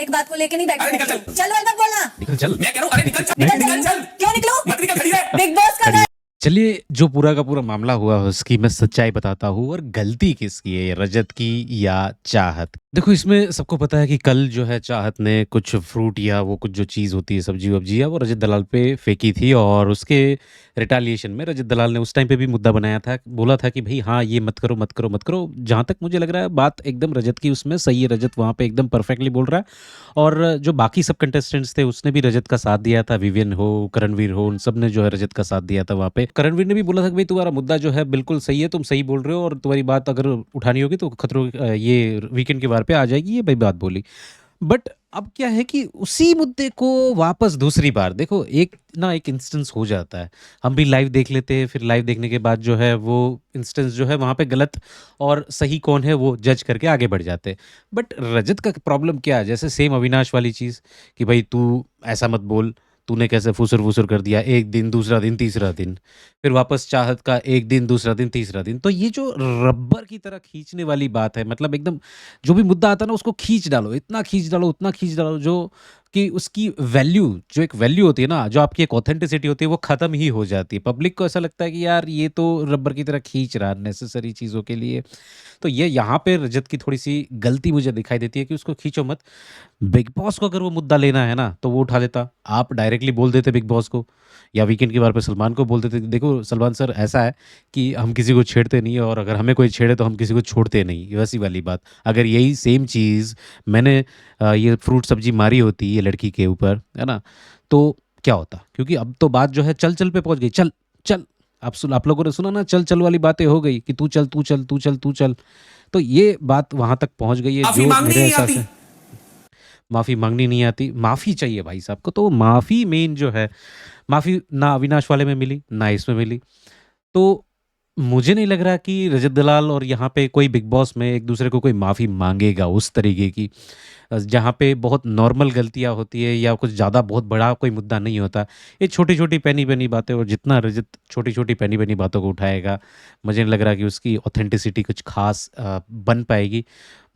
एक बात को लेके नहीं अरे निकल बैठे। चल और मत बोलना। निकल चल। मैं कह रहा हूँ अरे निकल चल, निकल चल। क्यों निकलो? मत निकल, खड़ी रह। बिग बॉस का चलिए, जो पूरा का पूरा मामला हुआ उसकी मैं सच्चाई बताता हूँ और गलती किसकी है, रजत की या चाहत। देखो, इसमें सबको पता है कि कल जो है चाहत ने कुछ फ्रूट या वो कुछ जो चीज़ होती है सब्जी वब्जी या वो रजत दलाल पे फेंकी थी और उसके रिटालिएशन में रजत दलाल ने उस टाइम पे भी मुद्दा बनाया था, बोला था कि भाई हाँ ये मत करो मत करो मत करो। जहाँ तक मुझे लग रहा है बात एकदम रजत की उसमें सही है, रजत वहाँ पे एकदम परफेक्टली बोल रहा है। और जो बाकी सब कंटेस्टेंट्स थे उसने भी रजत का साथ दिया था, विवियन हो, करणवीर हो, उन सब ने जो है रजत का साथ दिया था वहाँ पे। करणवीर ने भी बोला था कि भाई तुम्हारा मुद्दा जो है बिल्कुल सही है, तुम सही बोल रहे हो और तुम्हारी बात अगर उठानी होगी तो खतरों ये वीकेंड के वार पे आ जाएगी, ये भाई बात बोली। बट अब क्या है कि उसी मुद्दे को वापस दूसरी बार देखो, एक इंस्टेंस हो जाता है, हम भी लाइव देख लेते हैं, फिर लाइव देखने के बाद जो है वो इंस्टेंस जो है वहाँ पे गलत और सही कौन है वो जज करके आगे बढ़ जाते हैं। बट रजत का प्रॉब्लम क्या है, जैसे सेम अविनाश वाली चीज़ कि भाई तू ऐसा मत बोल, तूने कैसे फुसुर फुसुर कर दिया, एक दिन दूसरा दिन तीसरा दिन, फिर वापस चाहत का एक दिन दूसरा दिन तीसरा दिन। तो ये जो रबर की तरह खींचने वाली बात है, मतलब एकदम जो भी मुद्दा आता है ना उसको खींच डालो, इतना खींच डालो उतना खींच डालो जो कि उसकी वैल्यू, जो एक वैल्यू होती है ना, जो आपकी एक ऑथेंटिसिटी होती है वो ख़त्म ही हो जाती है। पब्लिक को ऐसा लगता है कि यार ये तो रबर की तरह खींच रहा है नेसेसरी चीज़ों के लिए। तो ये यहाँ पे रजत की थोड़ी सी गलती मुझे दिखाई देती है कि उसको खींचो मत। बिग बॉस को अगर वो मुद्दा लेना है ना तो वो उठा लेता, आप डायरेक्टली बोल देते बिग बॉस को या वीकेंड के बार पे सलमान को बोल देते, देखो सलमान सर ऐसा है कि हम किसी को छेड़ते नहीं और अगर हमें कोई छेड़े तो हम किसी को छोड़ते नहीं, वैसी वाली बात। अगर यही सेम चीज़ मैंने ये फ्रूट सब्जी मारी होती ये लड़की के ऊपर, है ना, तो क्या होता? क्योंकि अब तो बात जो है चल चल पे पहुंच गई। चल चल, आप लोगों ने सुना ना, चल चल वाली बातें हो गई कि तू चल तू चल तू चल तू चल। तो ये बात वहां तक पहुंच गई है माफी जो मांगनी मेरे नहीं हिसाब आती। से माफ़ी मांगनी नहीं आती, माफ़ी चाहिए भाई साहब को। तो माफ़ी मेन जो है, माफ़ी ना अविनाश वाले में मिली ना इसमें मिली। तो मुझे नहीं लग रहा कि रजत दलाल और यहाँ पे कोई बिग बॉस में एक दूसरे को कोई माफ़ी मांगेगा उस तरीके की। जहाँ पे बहुत नॉर्मल गलतियाँ होती है या कुछ ज़्यादा बहुत बड़ा कोई मुद्दा नहीं होता, ये छोटी छोटी पैनी पैनी बातें, और जितना रजत छोटी छोटी पैनी पैनी बातों को उठाएगा मुझे नहीं लग रहा कि उसकी ऑथेंटिसिटी कुछ खास बन पाएगी।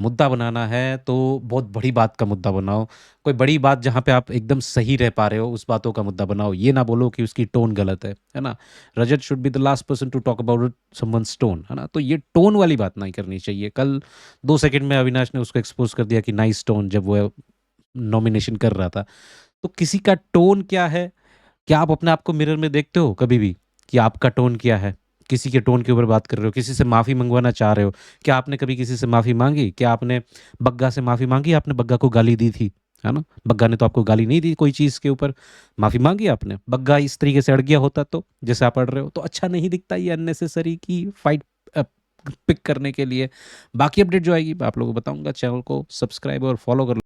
मुद्दा बनाना है तो बहुत बड़ी बात का मुद्दा बनाओ, कोई बड़ी बात जहाँ पे आप एकदम सही रह पा रहे हो उस बातों का मुद्दा बनाओ, ये ना बोलो कि उसकी टोन गलत है ना। Rajat should be the last person to talk about someone's tone, है ना। तो ये टोन वाली बात नहीं करनी चाहिए। कल 2 सेकंड में अविनाश ने उसको एक्सपोज कर दिया कि नाइस टोन, जब वो नॉमिनेशन कर रहा था। तो किसी का टोन क्या है, क्या आप अपने आप को मिरर में देखते हो कभी भी कि आपका टोन क्या है? किसी के टोन के ऊपर बात कर रहे हो, किसी से माफ़ी मंगवाना चाह रहे हो, क्या आपने कभी किसी से माफ़ी मांगी? क्या आपने बग्गा से माफ़ी मांगी? आपने बग्गा को गाली दी थी, है ना? बग्गा ने तो आपको गाली नहीं दी कोई चीज़ के ऊपर, माफ़ी मांगी आपने? बग्गा इस तरीके से अड़ गया होता तो जैसे आप अड़ रहे हो, तो अच्छा नहीं दिखता ये अननेसेसरी की फाइट पिक करने के लिए। बाकी अपडेट जो आएगी मैं आप लोगों को बताऊंगा। चैनल को सब्सक्राइब और फॉलो कर